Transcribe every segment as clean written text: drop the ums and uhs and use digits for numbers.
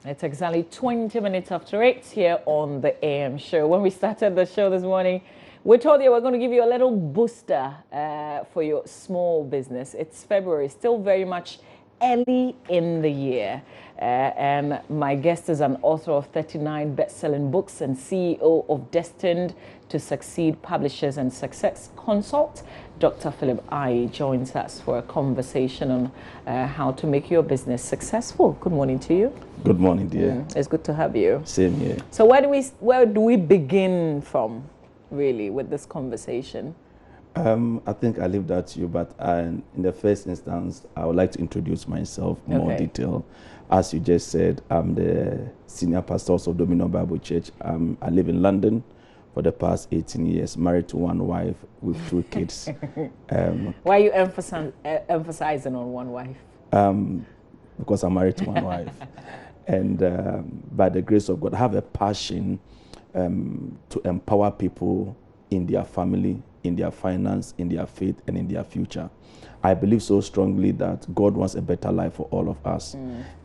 It's exactly 20 minutes after 8 here on the AM show. When we started the show this morning, we told you we're going to give you a little booster for your small business. It's February, still very much early in the year. And my guest is an author of 39 best-selling books and CEO of Destined to Succeed Publishers and Success Consult. Dr. Philip Ayi joins us for a conversation on how to make your business successful. Good morning to you. Good morning, dear. It's good to have you. Same here. So where do we begin from, really, with this conversation? I think I leave that to you, but in the first instance, I would like to introduce myself in more detail. As you just said, I'm the senior pastor of Dominion Bible Church. I live in London for the past 18 years, married to one wife with 2 kids. Why are you emphasizing on one wife? Because I'm married to one wife. And by the grace of God, I have a passion to empower people in their family, in their finance, in their faith, and in their future. I believe so strongly that God wants a better life for all of us.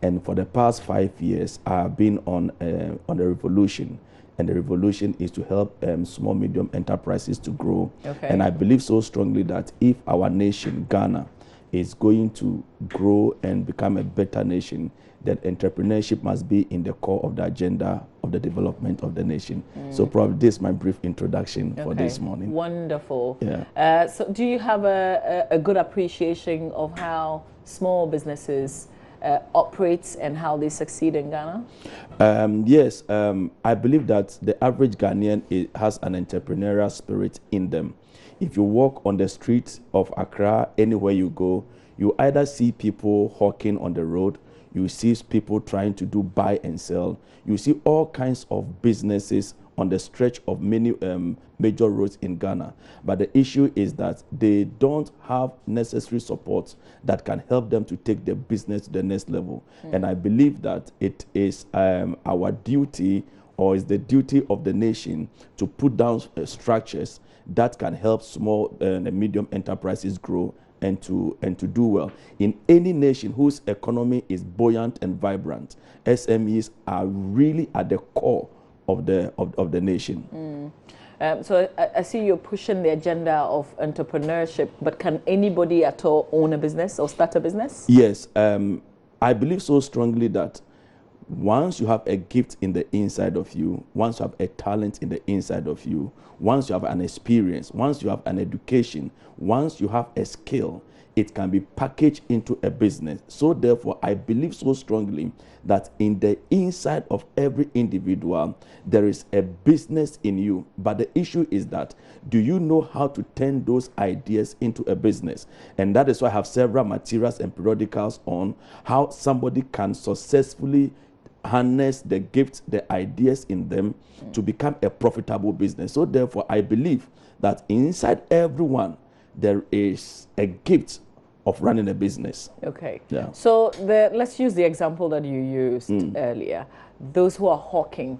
And for the past 5 years, I have been on a revolution. And the revolution is to help small, medium enterprises to grow. And I believe so strongly that if our nation, Ghana, is going to grow and become a better nation, that entrepreneurship must be in the core of the agenda of the development of the nation. So probably this is my brief introduction for this morning. Wonderful. Yeah. So do you have a good appreciation of how small businesses operate and how they succeed in Ghana? Yes, I believe that the average Ghanaian has an entrepreneurial spirit in them. If you walk on the streets of Accra, anywhere you go, you either see people hawking on the road, you see people trying to do buy and sell, you see all kinds of businesses on the stretch of many major roads in Ghana. But the issue is that they don't have necessary support that can help them to take their business to the next level. And I believe that it is our duty, or is the duty of the nation, to put down structures that can help small and medium enterprises grow and to do well. In any nation whose economy is buoyant and vibrant, SMEs are really at the core of the nation. So I see you're pushing the agenda of entrepreneurship, but can anybody at all own a business or start a business? Yes, I believe so strongly that once you have a gift in the inside of you, once you have a talent in the inside of you, once you have an experience, once you have an education, once you have a skill, it can be packaged into a business. So therefore, I believe so strongly that in the inside of every individual, there is a business in you. But the issue is that, do you know how to turn those ideas into a business? And that is why I have several materials and periodicals on how somebody can successfully harness the gifts, the ideas in them to become a profitable business. So therefore, I believe that inside everyone, there is a gift of running a business. Okay. Yeah. So let's use the example that you used earlier. Those who are hawking,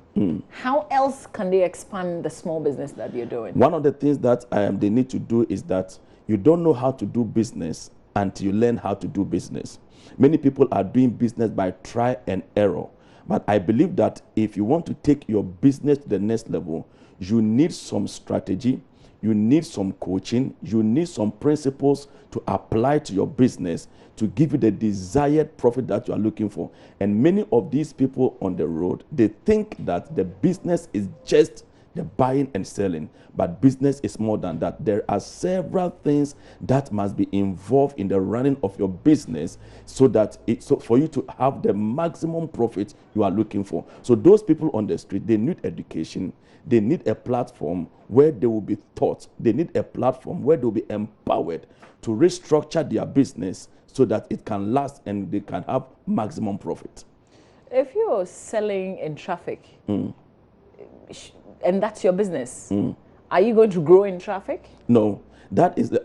how else can they expand the small business that you're doing? One of the things that they need to do is that you don't know how to do business until you learn how to do business. Many people are doing business by try and error. But I believe that if you want to take your business to the next level, you need some strategy, you need some coaching, you need some principles to apply to your business to give you the desired profit that you are looking for. And many of these people on the road, they think that the business is just the buying and selling, but business is more than that. There are several things that must be involved in the running of your business so that for you to have the maximum profit you are looking for. So those people on the street, they need education. They need a platform where they will be taught. They need a platform where they will be empowered to restructure their business so that it can last and they can have maximum profit. If you're selling in traffic, and that's your business, are you going to grow in traffic? No,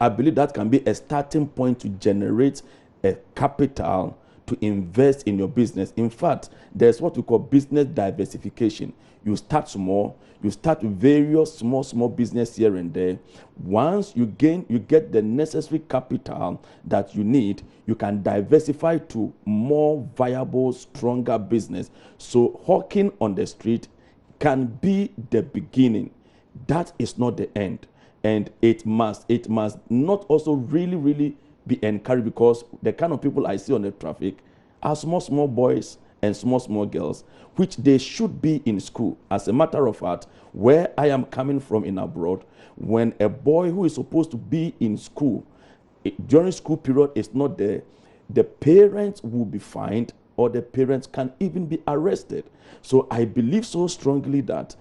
I believe that can be a starting point to generate a capital to invest in your business. In fact, there's what we call business diversification. You start small, you start with various small business here and there. Once you get the necessary capital that you need, you can diversify to more viable, stronger business. So hawking on the street can be the beginning. That is not the end. And it must not also really be encouraged, because the kind of people I see on the traffic are small boys and small girls, which they should be in school. As a matter of fact, where I am coming from in abroad, when a boy who is supposed to be in school during school period is not there, the parents will be fined, or the parents can even be arrested. So I believe so strongly that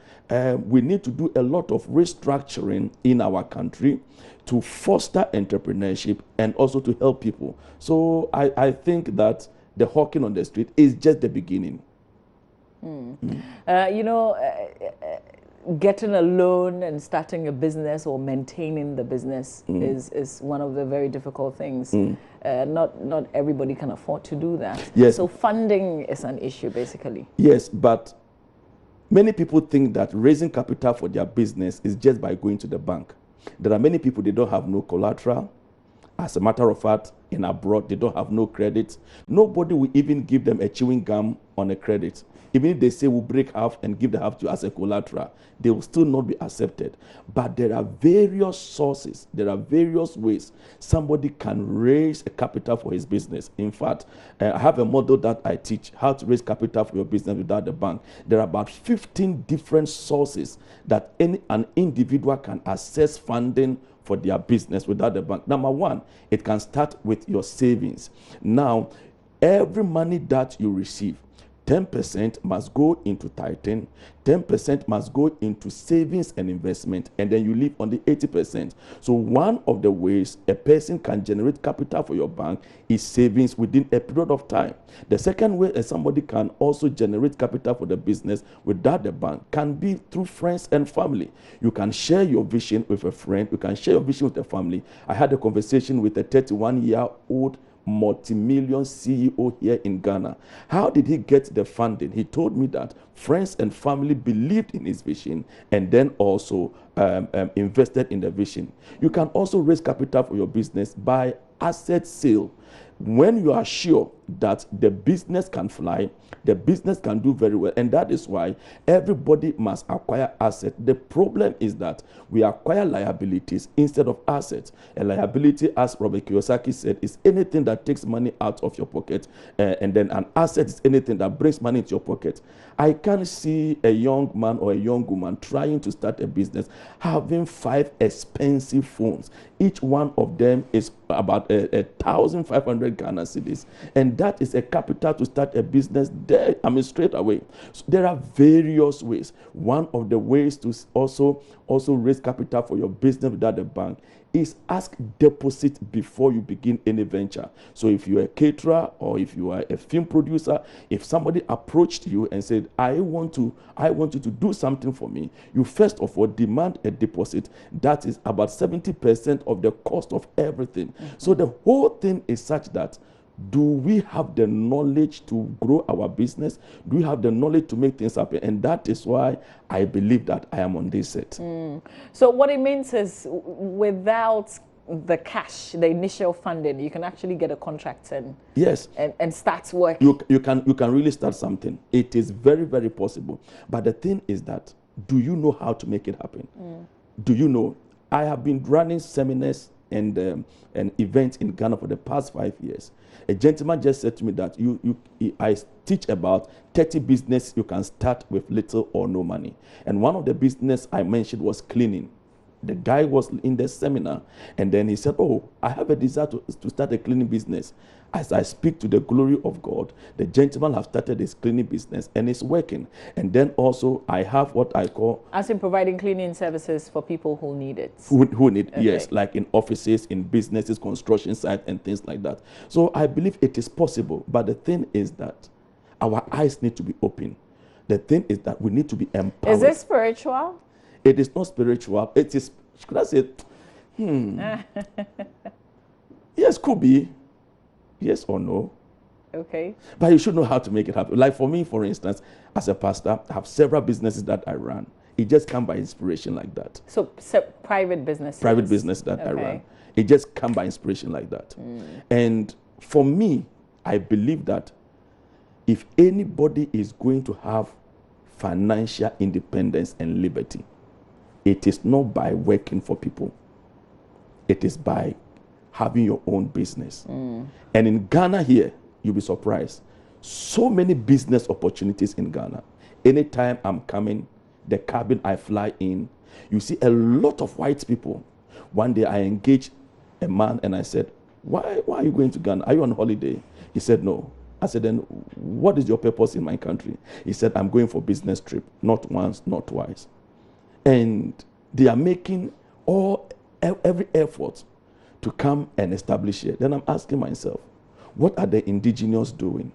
we need to do a lot of restructuring in our country to foster entrepreneurship and also to help people. So I think that the hawking on the street is just the beginning. Getting a loan and starting a business or maintaining the business is one of the very difficult things. Not everybody can afford to do that. Yes. So funding is an issue, basically. Yes, but many people think that raising capital for their business is just by going to the bank. There are many people, they don't have no collateral. As a matter of fact, in abroad, they don't have no credit. Nobody will even give them a chewing gum on a credit. Even if they say we'll break half and give the half to as a collateral, they will still not be accepted. But there are various sources, there are various ways somebody can raise a capital for his business. In fact, I have a model that I teach, how to raise capital for your business without the bank. There are about 15 different sources that an individual can access funding for their business without the bank. Number one, it can start with your savings. Now, every money that you receive, 10% must go into tithing, 10% must go into savings and investment, and then you leave on the 80%. So one of the ways a person can generate capital for your bank is savings within a period of time. The second way somebody can also generate capital for the business without the bank can be through friends and family. You can share your vision with a friend, you can share your vision with a family. I had a conversation with a 31-year-old multi-million CEO here in Ghana. How did he get the funding? He told me that friends and family believed in his vision and then also invested in the vision. You can also raise capital for your business by asset sale. When you are sure that the business can fly, the business can do very well, and that is why everybody must acquire assets. The problem is that we acquire liabilities instead of assets. A liability, as Robert Kiyosaki said, is anything that takes money out of your pocket, and then an asset is anything that brings money into your pocket. I can see a young man or a young woman trying to start a business having 5 expensive phones. Each one of them is about 1,500 Ghana cedis, and that is a capital to start a business there. I mean, straight away. So there are various ways. One of the ways to also raise capital for your business without the bank is ask deposit before you begin any venture. So if you're a caterer or if you are a film producer, if somebody approached you and said, I want you to do something for me, you first of all demand a deposit that is about 70% of the cost of everything. So the whole thing is such that, do we have the knowledge to grow our business? Do we have the knowledge to make things happen? And that is why I believe that I am on this set. So what it means is, without the cash, the initial funding, you can actually get a contract and yes, and start working. You can really start something. It is very, very possible. But the thing is that, do you know how to make it happen? Do you know? I have been running seminars and events in Ghana for the past 5 years. A gentleman just said to me that I teach about 30 business you can start with little or no money. And one of the business I mentioned was cleaning. The guy was in the seminar, and then he said, oh, I have a desire to start a cleaning business. As I speak to the glory of God, the gentleman has started his cleaning business and it's working. And then also I have what I call... As in providing cleaning services for people who need it. Who need, okay. Yes, like in offices, in businesses, construction sites, and things like that. So I believe it is possible. But the thing is that our eyes need to be open. The thing is that we need to be empowered. Is it spiritual? It is not spiritual. It is, should I say, yes, could be. Yes or no? Okay. But you should know how to make it happen. Like for me, for instance, as a pastor, I have several businesses that I run. It just comes by inspiration like that. So, private businesses. Private business that I Okay. run. It just comes by inspiration like that. And for me, I believe that if anybody is going to have financial independence and liberty, it is not by working for people. It is by having your own business. And in Ghana here, you'll be surprised. So many business opportunities in Ghana. Anytime I'm coming, the cabin I fly in, you see a lot of white people. One day I engaged a man and I said, why are you going to Ghana? Are you on holiday? He said, no. I said, then what is your purpose in my country? He said, I'm going for business trip, not once, not twice. And they are making every effort to come and establish here. Then I'm asking myself, what are the indigenous doing?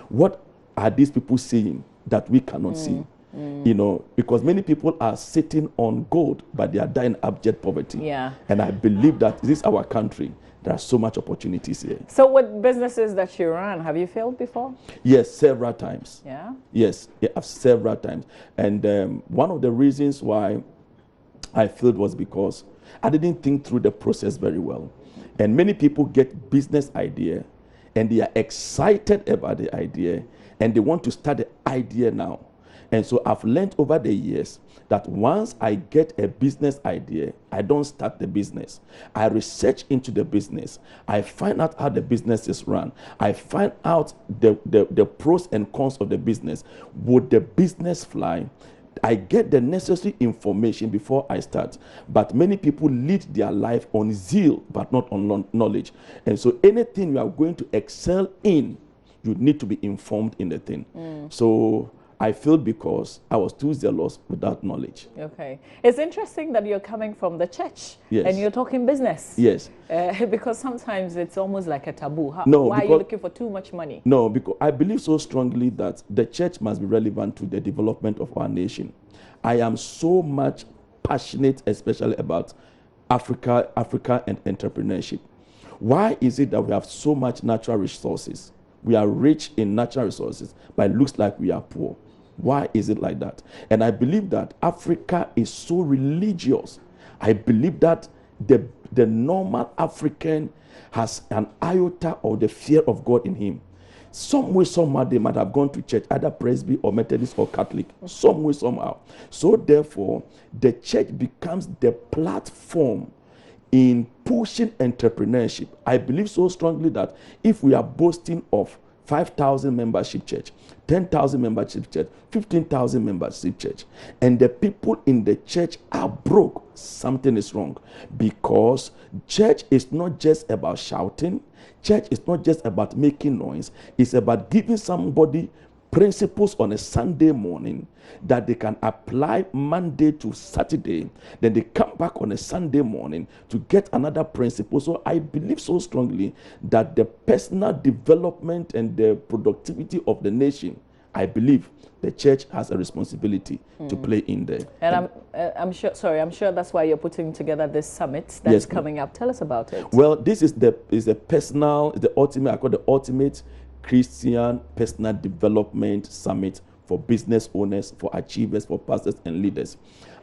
What are these people seeing that we cannot see? You know, because many people are sitting on gold, but they are dying abject poverty. Yeah. And I believe that this is our country. There are so much opportunities here. So with businesses that you run, have you failed before? Yes, several times. Yeah. Yes, several times. And one of the reasons why I failed was because I didn't think through the process very well. And many people get business idea and they are excited about the idea and they want to start the idea now. And so I've learned over the years that once I get a business idea, I don't start the business. I research into the business. I find out how the business is run. I find out the pros and cons of the business. Would the business fly? I get the necessary information before I start. But many people lead their life on zeal, but not on knowledge. And so anything you are going to excel in, you need to be informed in the thing. So I failed because I was too zealous without knowledge. Okay. It's interesting that you're coming from the church Yes. and you're talking business. Yes. Because sometimes it's almost like a taboo. No, why are you looking for too much money? No, because I believe so strongly that the church must be relevant to the development of our nation. I am so much passionate, especially about Africa and entrepreneurship. Why is it that we have so much natural resources? We are rich in natural resources, but it looks like we are poor. Why is it like that? And I believe that Africa is so religious. I believe that the normal African has an iota of the fear of God in him. Some way, somehow, they might have gone to church, either Presby or Methodist or Catholic. Some way, somehow. So therefore, the church becomes the platform in pushing entrepreneurship. I believe so strongly that if we are boasting of 5,000 membership church, 10,000 membership church, 15,000 membership church, and the people in the church are broke, something is wrong. Because church is not just about shouting, church is not just about making noise, it's about giving somebody principles on a Sunday morning that they can apply Monday to Saturday. Then they come back on a Sunday morning to get another principle. So I believe so strongly that the personal development and the productivity of the nation, I believe the church has a responsibility to play in there. And I'm sure that's why you're putting together this summit that's coming up. Tell us about it. Well, this is the ultimate, I call the ultimate Christian Personal Development Summit for business owners, for achievers, for pastors and leaders.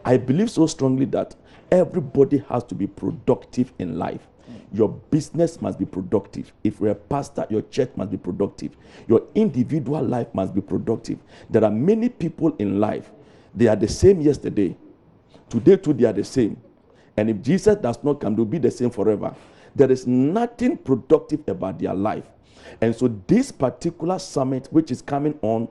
I believe so strongly that everybody has to be productive in life. Your business must be productive. If you're a pastor, your church must be productive. Your individual life must be productive. There are many people in life, they are the same yesterday. Today too, they are the same. And if Jesus does not come, they'll be the same forever. There is nothing productive about their life. And so this particular summit, which is coming on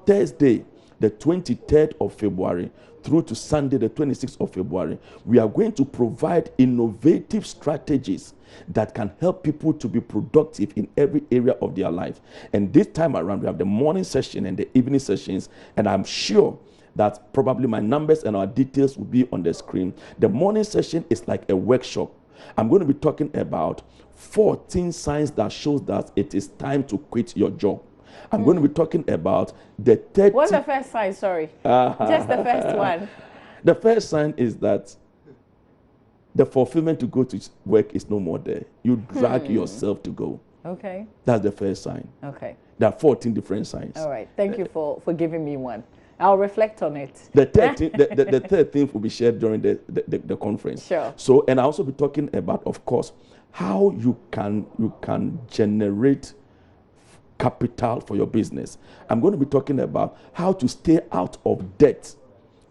Thursday, the 23rd of February, through to Sunday, the 26th of February, we are going to provide innovative strategies that can help people to be productive in every area of their life. And this time around, we have the morning session and the evening sessions, and I'm sure that probably my numbers and our details will be on the screen. The morning session is like a workshop. I'm going to be talking about 14 signs that shows that it is time to quit your job. I'm going to be talking about the 30... What's the first sign? Sorry. Just the first one. The first sign is that the fulfillment to go to work is no more there. You drag yourself to go. Okay. That's the first sign. Okay. There are 14 different signs. All right. Thank you for giving me one. I'll reflect on it. The third thing will be shared during the conference. Sure. So, and I'll also be talking about, of course, how you can generate capital for your business. I'm going to be talking about how to stay out of debt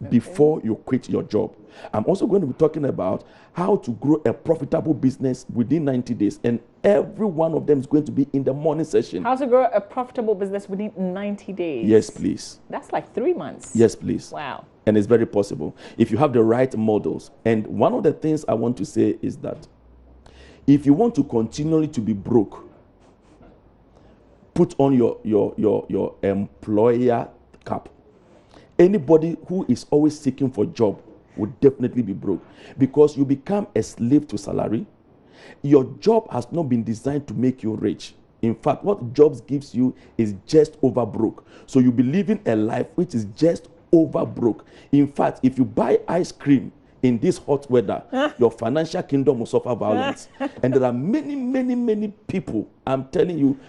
before you quit your job. I'm also going to be talking about how to grow a profitable business within 90 days. And every one of them is going to be in the morning session. How to grow a profitable business within 90 days. Yes, please. That's like 3 months. Yes, please. Wow. And it's very possible if you have the right models. And one of the things I want to say is that if you want to continually to be broke, put on your employer cap. Anybody who is always seeking for a job would definitely be broke, because you become a slave to salary. Your job has not been designed to make you rich. In fact, what jobs gives you is just over broke. So you'll be living a life which is just over broke. In fact, if you buy ice cream in this hot weather, your financial kingdom will suffer violence. And there are many people, I'm telling you,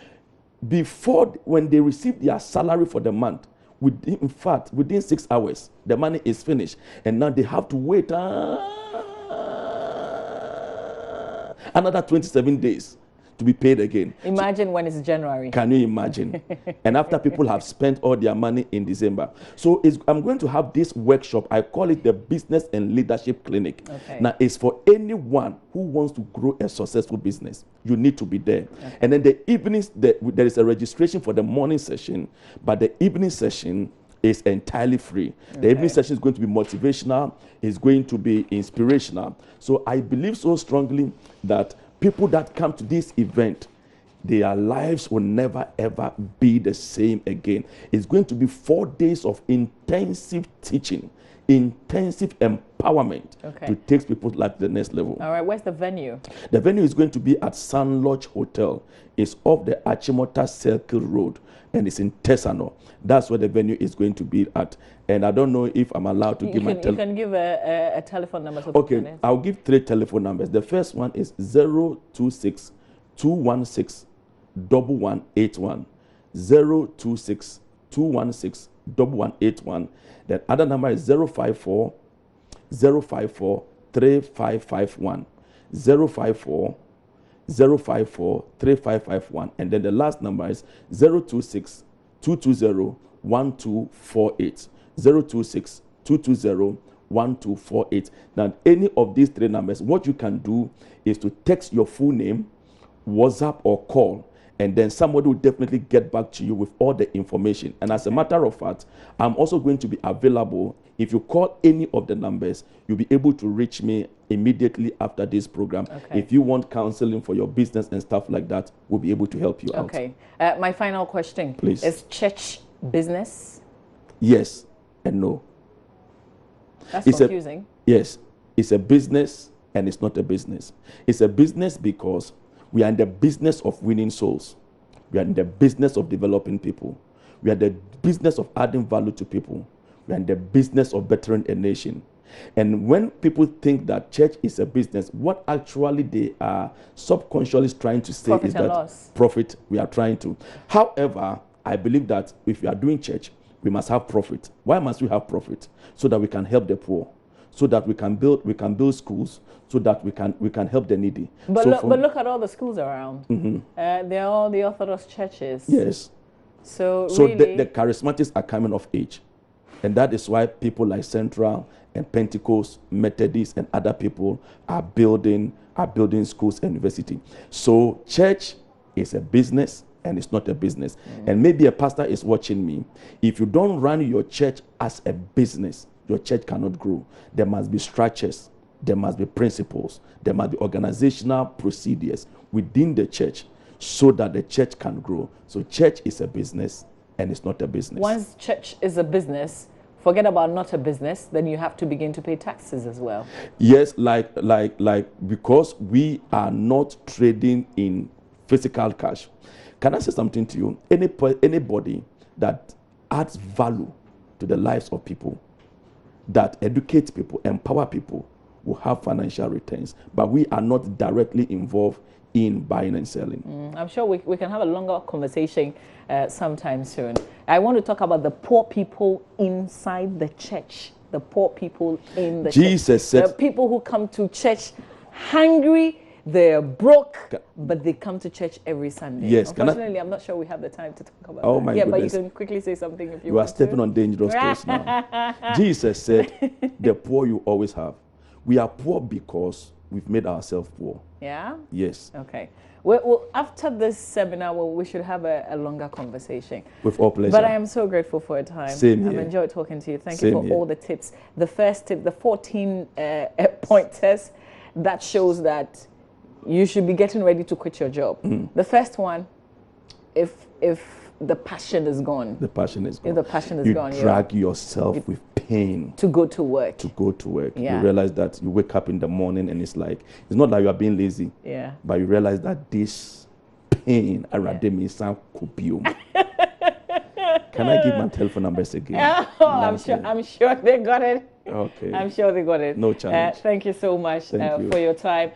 when they receive their salary for the month, within 6 hours, the money is finished. And now they have to wait another 27 days to be paid again. Imagine when it's January. Can you imagine? And after people have spent all their money in December. So I'm going to have this workshop. I call it the Business and Leadership Clinic. Okay. Now, it's for anyone who wants to grow a successful business. You need to be there. Okay. And then the evenings, there is a registration for the morning session, but the evening session is entirely free. Okay. The evening session is going to be motivational. It's going to be inspirational. So I believe so strongly that people that come to this event, their lives will never ever be the same again. It's going to be 4 days of intensive teaching, intensive empowerment to take people's life to the next level. All right, where's the venue? The venue is going to be at Sun Lodge Hotel. It's off the Achimota Circle Road, and it's in Tesano. That's where the venue is going to be at. And I don't know if I'm allowed to give my telephone. You can give a telephone number. So okay, I'll give 3 telephone numbers. The first one is 026 216 1181. 026 216 1181. The other number is 054 054 3551. 054 054 3551. And then the last number is 026 220 1248. 026 220 1248. Now, any of these 3 numbers, what you can do is to text your full name, WhatsApp, or call, and then somebody will definitely get back to you with all the information. And as a matter of fact, I'm also going to be available. If you call any of the numbers, you'll be able to reach me immediately after this program. Okay. If you want counseling for your business and stuff like that, we'll be able to help you out. Okay. My final question. Please. Is church business? Yes and no. That's confusing. Yes. It's a business and it's not a business. It's a business because we are in the business of winning souls. We are in the business of developing people. We are in the business of adding value to people. We are in the business of bettering a nation. And when people think that church is a business, what actually they are subconsciously trying to say is that profit, we are trying to. However, I believe that if we are doing church, we must have profit. Why must we have profit? So that we can help the poor, so that we can build schools, so that we can help the needy. But look at all the schools around. Mm-hmm. They're all the Orthodox churches. Yes. So really, the charismatics are coming of age. And that is why people like Central and Pentecost, Methodist, and other people are building schools and university. So church is a business and it's not a business. And maybe a pastor is watching me. If you don't run your church as a business, your church cannot grow. There must be structures. There must be principles. There must be organizational procedures within the church so that the church can grow. So church is a business and it's not a business. Once church is a business, forget about not a business, then you have to begin to pay taxes as well. Yes, like because we are not trading in physical cash. Can I say something to you? Anybody that adds value to the lives of people, that educates people, empower people, will have financial returns. But we are not directly involved in buying and selling. I'm sure we can have a longer conversation sometime soon. I want to talk about the poor people inside the church. The poor people in the Jesus church. said, the people who come to church hungry, they're broke, but they come to church every Sunday. Yes. Unfortunately, I'm not sure we have the time to talk about Oh that. my yeah, goodness. but you can quickly say something if you you are want stepping to. on dangerous toes now. Jesus said, the poor you always have. We are poor because we've made ourselves poor. Yeah? Yes. Okay. Well, after this seminar, we should have a longer conversation. With all pleasure. But I am so grateful for your time. Same here. I've enjoyed talking to you. Thank Same you for here. all the tips. The first tip, the 14-point test, that shows that you should be getting ready to quit your job. The first one, if the passion is gone. The passion is gone. If the passion is you gone, drag yourself with pain to go to work. to go to work. Yeah. You realize that you wake up in the morning and it's like, it's not that you are being lazy, Yeah. but you realize that this pain, Can I give my telephone numbers again? I'm sure they got it. Okay. I'm sure they got it. No challenge. Thank you so much Thank you. for your time.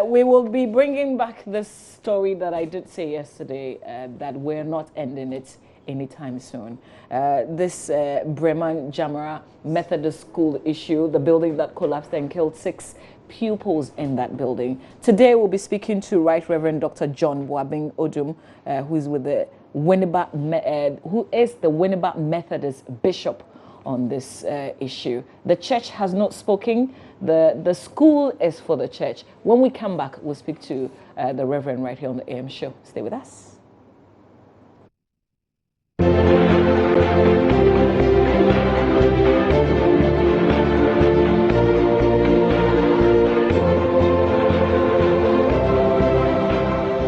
We will be bringing back this story that I did say yesterday, that we're not ending it anytime soon. This Bremen Jamara Methodist School issue, the building that collapsed and killed 6 pupils in that building. Today we'll be speaking to Right Reverend Dr. John Boabing Odum, who is with the who is the Winneba Methodist Bishop on this issue. The church has not spoken. The school is for the church. When we come back, we'll speak to the Reverend right here on the AM show. Stay with us.